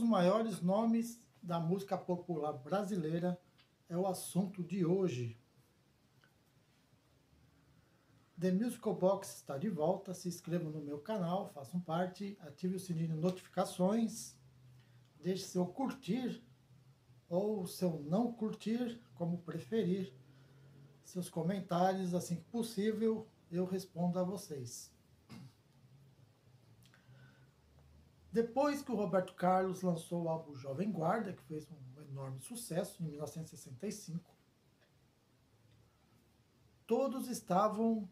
maiores nomes da música popular brasileira é o assunto de hoje. The Musical Box está de volta, se inscreva no meu canal, façam parte, ative o sininho de notificações, deixe seu curtir ou seu não curtir, como preferir, seus comentários, assim que possível, eu respondo a vocês. Depois que o Roberto Carlos lançou o álbum Jovem Guarda, que fez um enorme sucesso em 1965, todos estavam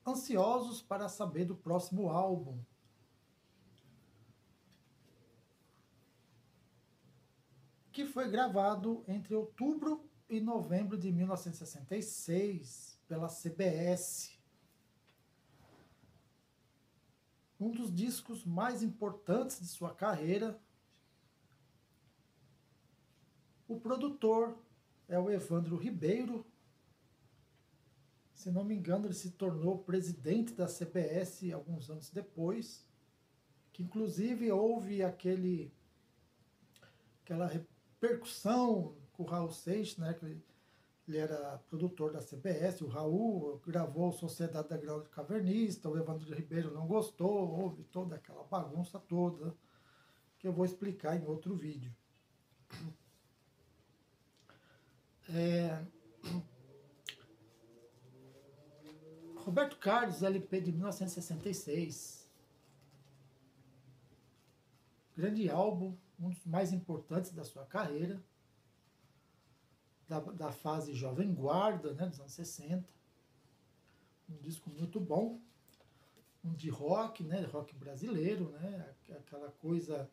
ansiosos para saber do próximo álbum. Que foi gravado entre outubro e novembro de 1966 pela CBS. Um dos discos mais importantes de sua carreira. O produtor é o Evandro Ribeiro. Se não me engano, ele se tornou presidente da CBS alguns anos depois, que inclusive houve aquela repercussão com o Raul Seixas, né, que ele era produtor da CBS, o Raul gravou Sociedade da Grau de Cavernista, o Evandro Ribeiro não gostou, houve toda aquela bagunça toda, que eu vou explicar em outro vídeo. Roberto Carlos, LP de 1966. Grande álbum, um dos mais importantes da sua carreira, da fase Jovem Guarda, né, dos anos 60. Um disco muito bom, um de rock, né, rock brasileiro, né, aquela coisa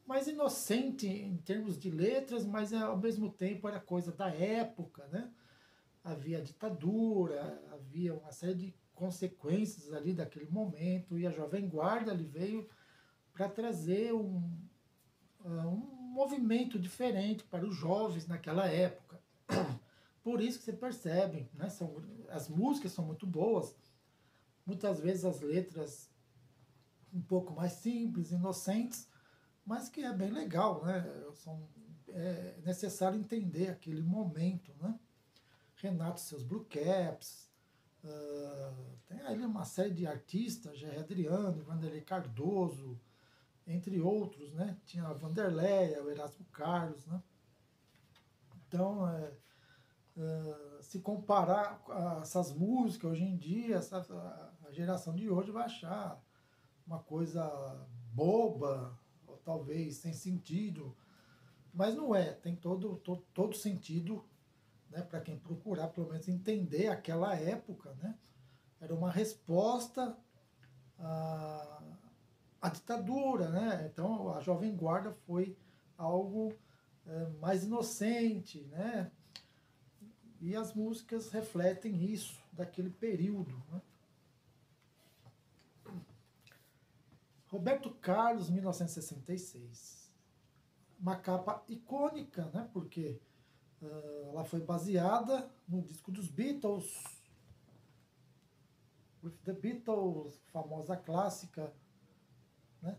mais inocente em termos de letras, mas ao mesmo tempo era coisa da época, né? Havia ditadura, havia uma série de consequências ali daquele momento, e a Jovem Guarda ali veio para trazer um movimento diferente para os jovens naquela época. Por isso que você percebe, né, as músicas são muito boas, muitas vezes as letras um pouco mais simples, inocentes, mas que é bem legal, né? É necessário entender aquele momento, né? Renato e seus Blue Caps, tem ali uma série de artistas, Jair Adriano, Vanderlei Cardoso, entre outros, né? Tinha a Vanderleia, o Erasmo Carlos, né? Então, se comparar essas músicas hoje em dia, a geração de hoje vai achar uma coisa boba, ou talvez sem sentido, mas não é, tem todo sentido, né, para quem procurar pelo menos entender aquela época, né? Era uma resposta à ditadura, né? Então a Jovem Guarda foi algo mais inocente, né? E as músicas refletem isso, daquele período, né? Roberto Carlos, 1966. Uma capa icônica, né? Porque ela foi baseada no disco dos Beatles, With the Beatles, famosa clássica, né?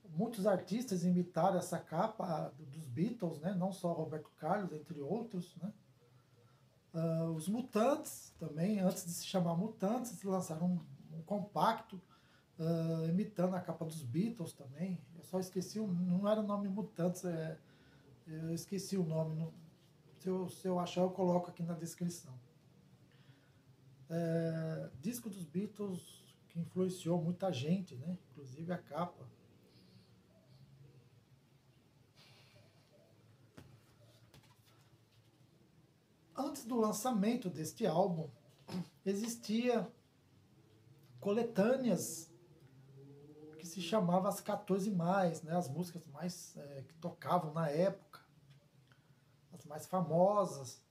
Muitos artistas imitaram essa capa dos Beatles, né? Não só Roberto Carlos, entre outros, né? Os Mutantes também, antes de se chamar Mutantes, lançaram um compacto imitando a capa dos Beatles também. Eu só esqueci, não era o nome Mutantes, eu esqueci o nome. Se eu achar, eu coloco aqui na descrição. Disco dos Beatles que influenciou muita gente, né? Inclusive a capa. Antes do lançamento deste álbum, existia coletâneas que se chamavam as 14 mais, né? As músicas mais que tocavam na época, as mais famosas.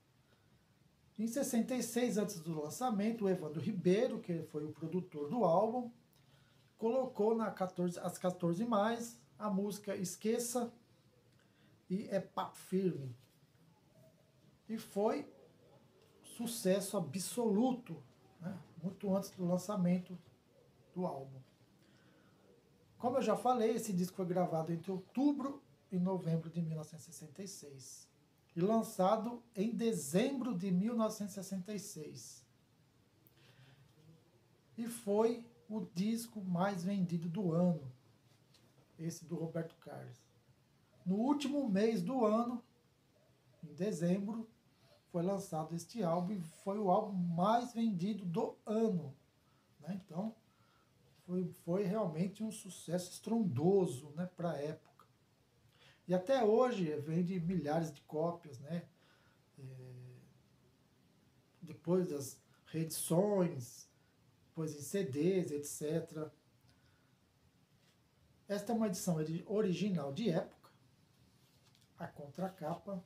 Em 66, antes do lançamento, o Evandro Ribeiro, que foi o produtor do álbum, colocou as 14 mais a música Esqueça e É Papo Firme. E foi sucesso absoluto, né? Muito antes do lançamento do álbum. Como eu já falei, esse disco foi gravado entre outubro e novembro de 1966 e lançado em dezembro de 1966. E foi o disco mais vendido do ano, esse do Roberto Carlos. No último mês do ano, em dezembro, foi lançado este álbum e foi o álbum mais vendido do ano, né? Então, foi realmente um sucesso estrondoso, né, para a época. E até hoje vende milhares de cópias, né? Depois das reedições, depois em CDs, etc. Esta é uma edição original de época. A contracapa.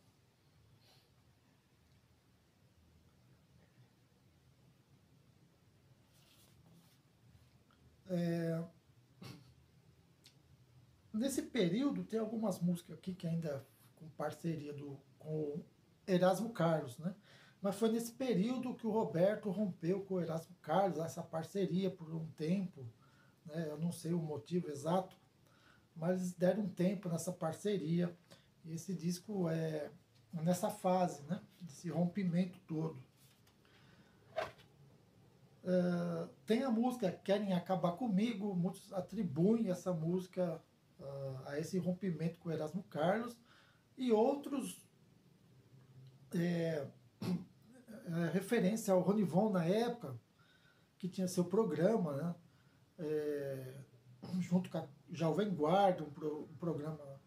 Nesse período tem algumas músicas aqui que ainda com parceria com o Erasmo Carlos, né? Mas foi nesse período que o Roberto rompeu com o Erasmo Carlos, essa parceria por um tempo, né? Eu não sei o motivo exato, mas eles deram um tempo nessa parceria. E esse disco é nessa fase, né? Desse rompimento todo. Tem a música Querem Acabar Comigo, muitos atribuem essa música a esse rompimento com o Erasmo Carlos, e outros referência ao Ronivon na época, que tinha seu programa, né? Junto com a Jovem Guarda, um programa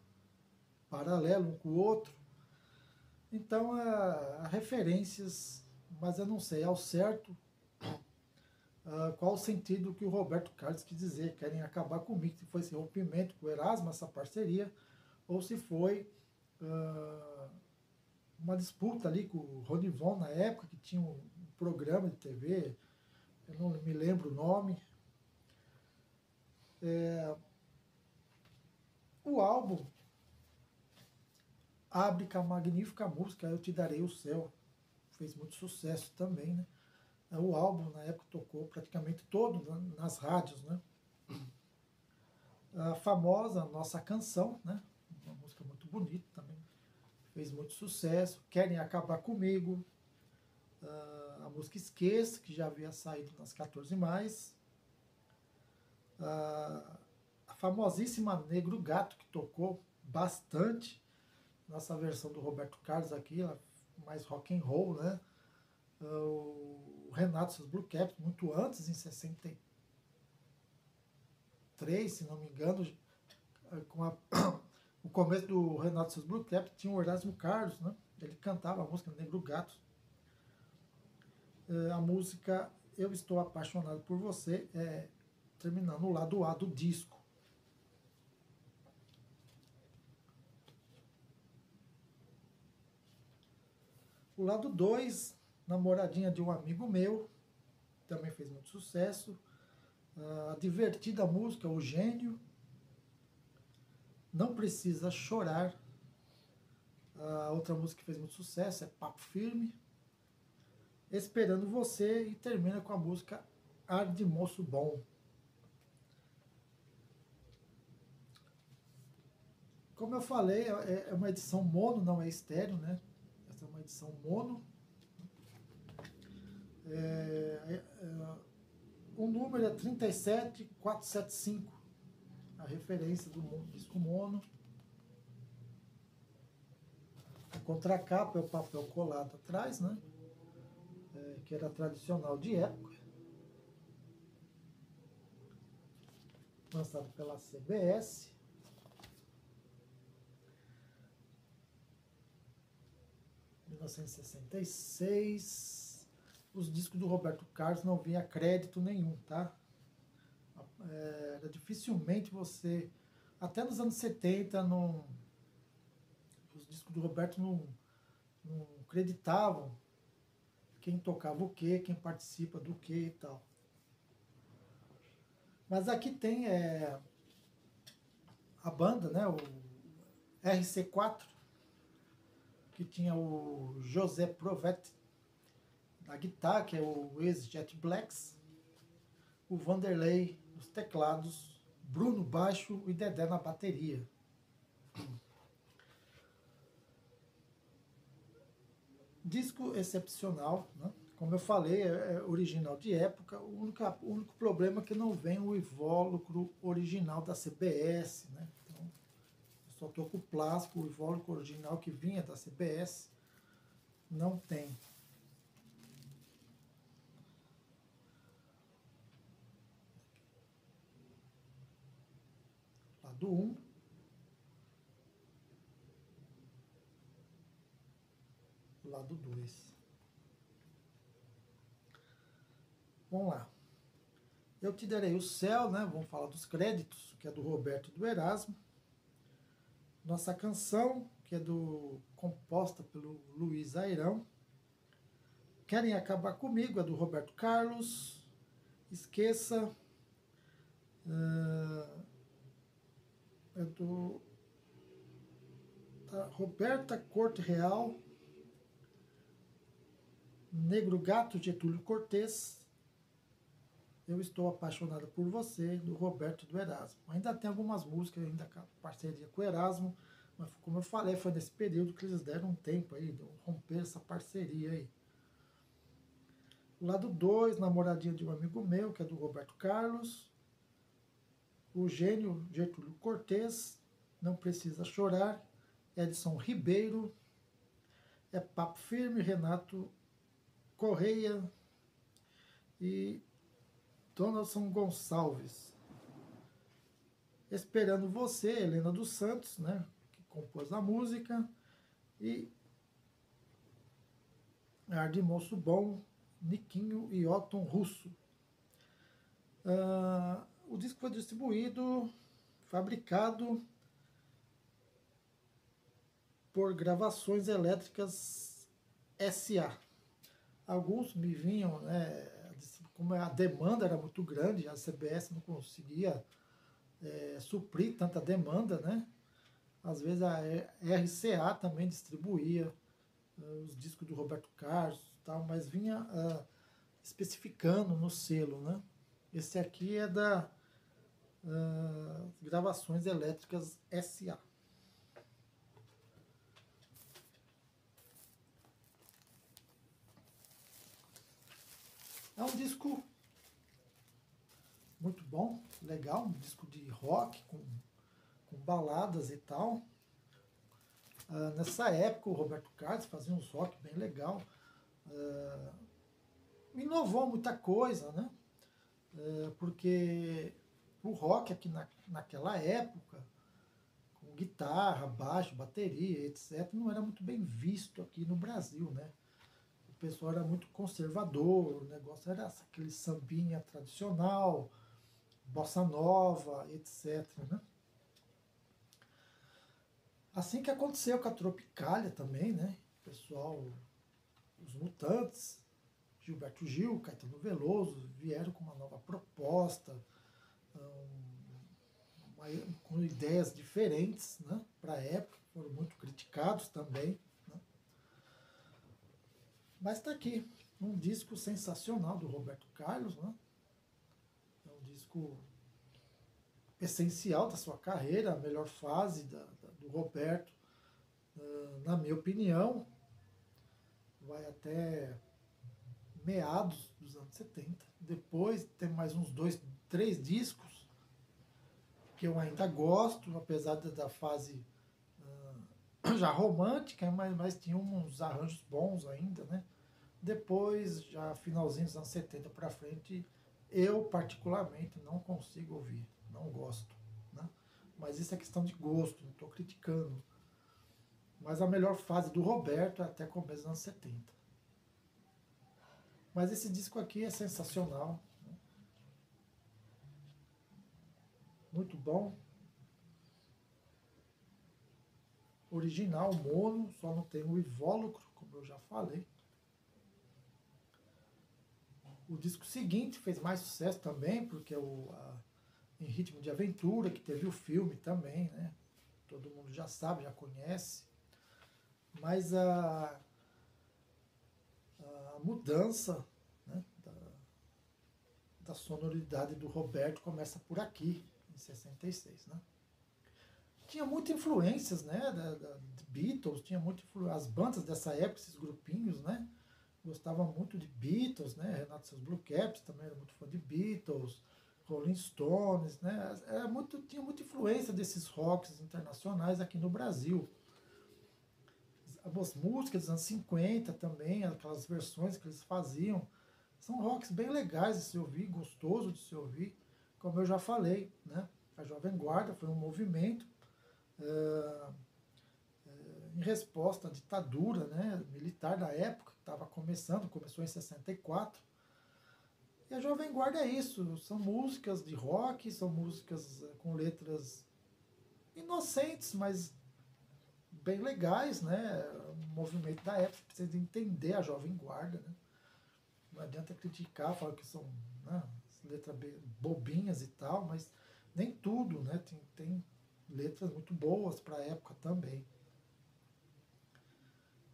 paralelo um com o outro. Então, há referências, mas eu não sei ao certo qual o sentido que o Roberto Carlos quis dizer, querem acabar comigo, se foi esse rompimento com o Erasmo, essa parceria, ou se foi uma disputa ali com o Ronivon na época, que tinha um programa de TV, eu não me lembro o nome. O álbum abre com a magnífica música Eu Te Darei o Céu, fez muito sucesso também, né? O álbum na época tocou praticamente todo nas rádios, né? A famosa Nossa Canção, né? Uma música muito bonita também, fez muito sucesso. Querem Acabar Comigo, a música Esqueça, que já havia saído nas 14 mais, a famosíssima Negro Gato, que tocou bastante nessa versão do Roberto Carlos aqui, mais rock and roll, né? O Renato e seus Blue Caps, muito antes, em 63, se não me engano, com o começo do Renato e seus Blue Caps, tinha o Erasmo Carlos, né? Ele cantava a música Negro Gato. A música Eu Estou Apaixonado por Você, terminando o lado A do disco. O lado 2, Namoradinha de um Amigo Meu, também fez muito sucesso. A divertida música O Gênio, Não Precisa Chorar. A outra música que fez muito sucesso é Papo Firme, Esperando Você, e termina com a música Ar de Moço Bom. Como eu falei, é uma edição mono, não é estéreo, né? Essa é uma edição mono. O número é 37475, a referência do disco mono. A contracapa é o papel colado atrás, né? Que era tradicional de época. Lançado pela CBS. Em 1966. Os discos do Roberto Carlos não vinha crédito nenhum, tá? Era dificilmente você... Até nos anos 70, os discos do Roberto não creditavam quem tocava o quê, quem participa do quê e tal. Mas aqui tem a banda, né? O RC4, que tinha o José Provet na guitarra, que é o ex-Jet Blacks, o Vanderlei nos teclados Bruno baixo e Dedé na bateria. Disco excepcional, né? Como eu falei, é original de época. O único problema é que não vem o invólucro original da CBS, né? Então, eu só estou com o plástico, o invólucro original que vinha da CBS, não tem. Lado 1. Lado 2. Vamos lá. Eu te darei o céu, né? Vamos falar dos créditos, que é do Roberto e do Erasmo. Nossa canção, que é composta pelo Luiz Airão. Querem Acabar Comigo, é do Roberto Carlos. Esqueça, é da Roberta Corte Real. Negro Gato, Getúlio Cortez. Eu Estou Apaixonada por Você, do Roberto do Erasmo. Ainda tem algumas músicas, ainda com parceria com o Erasmo, mas como eu falei, foi nesse período que eles deram um tempo aí, de romper essa parceria aí. O lado 2, Namoradinha de um Amigo Meu, que é do Roberto Carlos. O Gênio, Getúlio Cortez. Não Precisa Chorar, Edson Ribeiro. É Papo Firme, Renato Correia e Donaldson Gonçalves. Esperando Você, Helena dos Santos, né, que compôs a música. E Ar de Moço Bom, Niquinho e Otton Russo. O disco foi distribuído, fabricado por Gravações Elétricas S.A. Alguns me vinham, né, como a demanda era muito grande, a CBS não conseguia suprir tanta demanda, né? Às vezes a RCA também distribuía os discos do Roberto Carlos, tal, mas vinha especificando no selo, né? Esse aqui é da Gravações Elétricas S.A. É um disco muito bom, legal, um disco de rock com baladas e tal. Nessa época o Roberto Carlos fazia uns rock bem legal. Inovou muita coisa, né? Porque o rock aqui naquela época, com guitarra, baixo, bateria, etc., não era muito bem visto aqui no Brasil, né? O pessoal era muito conservador, o negócio era aquele sambinha tradicional, bossa nova, etc., né? Assim que aconteceu com a Tropicália também, né? O pessoal, os Mutantes, Gilberto Gil, Caetano Veloso, vieram com uma nova proposta, com ideias diferentes, né, para a época, foram muito criticados também. Né? Mas está aqui, um disco sensacional do Roberto Carlos, né? É um disco essencial da sua carreira, a melhor fase do Roberto, na minha opinião, vai até meados dos anos 70. Depois tem mais uns 3 discos que eu ainda gosto, apesar da fase já romântica, mas tinha uns arranjos bons ainda, né? Depois, já finalzinho dos anos 70 para frente, eu particularmente não consigo ouvir, não gosto, né? Mas isso é questão de gosto, não estou criticando. Mas a melhor fase do Roberto é até começo dos anos 70. Mas esse disco aqui é sensacional, né? Muito bom. Original, mono, só não tem o invólucro, como eu já falei. O disco seguinte fez mais sucesso também, porque é Em Ritmo de Aventura, que teve o filme também, né? Todo mundo já sabe, já conhece. Mas a mudança, né, da sonoridade do Roberto começa por aqui, em 66, né? Tinha muitas influências, né, de Beatles, tinha muito as bandas dessa época, esses grupinhos, né, gostavam muito de Beatles, né, Renato e seus Blue Caps também era muito fã de Beatles, Rolling Stones, né, tinha muita influência desses rocks internacionais aqui no Brasil. As músicas dos anos 50 também, aquelas versões que eles faziam, são rocks bem legais de se ouvir, gostoso de se ouvir, como eu já falei, né, a Jovem Guarda foi um movimento em resposta à ditadura, né, militar da época, que estava começou em 64. E a Jovem Guarda é isso, são músicas de rock, são músicas com letras inocentes, mas bem legais, né? O movimento da época, precisa entender a Jovem Guarda, né? Não adianta criticar, falar que são, né, letras bobinhas e tal, mas nem tudo, né? Tem letras muito boas para a época também.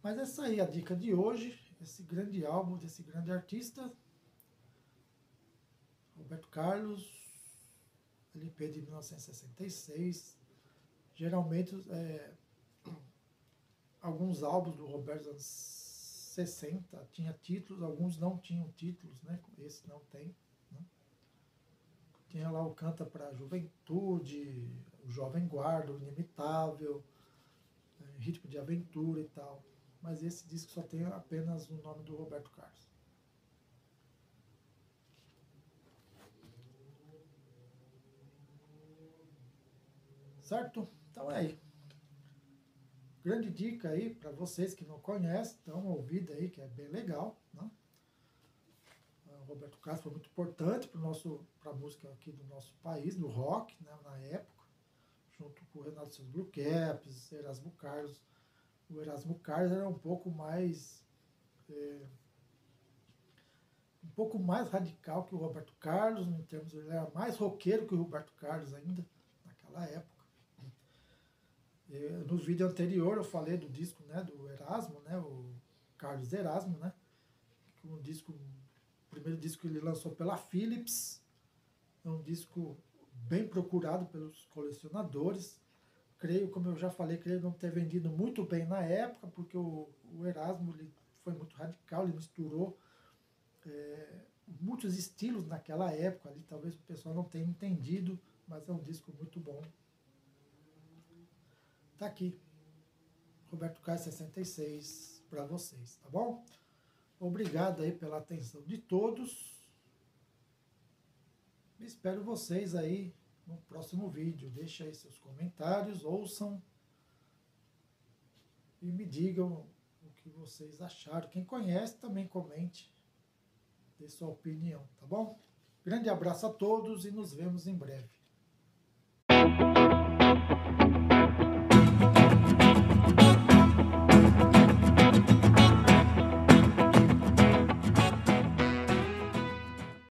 Mas essa aí é a dica de hoje, esse grande álbum desse grande artista, Roberto Carlos, LP de 1966. Geralmente, alguns álbuns do Roberto dos anos 60 tinha títulos, alguns não tinham títulos, né? Esse não tem. Né? Tinha lá o Canta para a Juventude, o Jovem Guarda, o Inimitável, Ritmo de Aventura e tal. Mas esse disco só tem apenas o nome do Roberto Carlos. Certo? Então é aí. Grande dica aí para vocês que não conhecem, dá uma ouvida aí que é bem legal. Né? O Roberto Carlos foi muito importante para a música aqui do nosso país, do rock, né, na época, junto com o Renato e seus Blue Caps, Erasmo Carlos. O Erasmo Carlos era um pouco mais radical que o Roberto Carlos, em termos, ele era mais roqueiro que o Roberto Carlos ainda, naquela época. No vídeo anterior eu falei do disco, né, do Erasmo, né, o Carlos Erasmo, né, o primeiro disco que ele lançou pela Philips, é um disco bem procurado pelos colecionadores. Creio, como eu já falei, creio não ter vendido muito bem na época, porque o Erasmo ele foi muito radical, ele misturou muitos estilos naquela época ali, talvez o pessoal não tenha entendido, mas é um disco muito bom. Tá aqui, Roberto Carlos 66 para vocês, tá bom? Obrigado aí pela atenção de todos. Espero vocês aí no próximo vídeo. Deixe aí seus comentários, ouçam e me digam o que vocês acharam. Quem conhece também comente, dê sua opinião, tá bom? Grande abraço a todos e nos vemos em breve.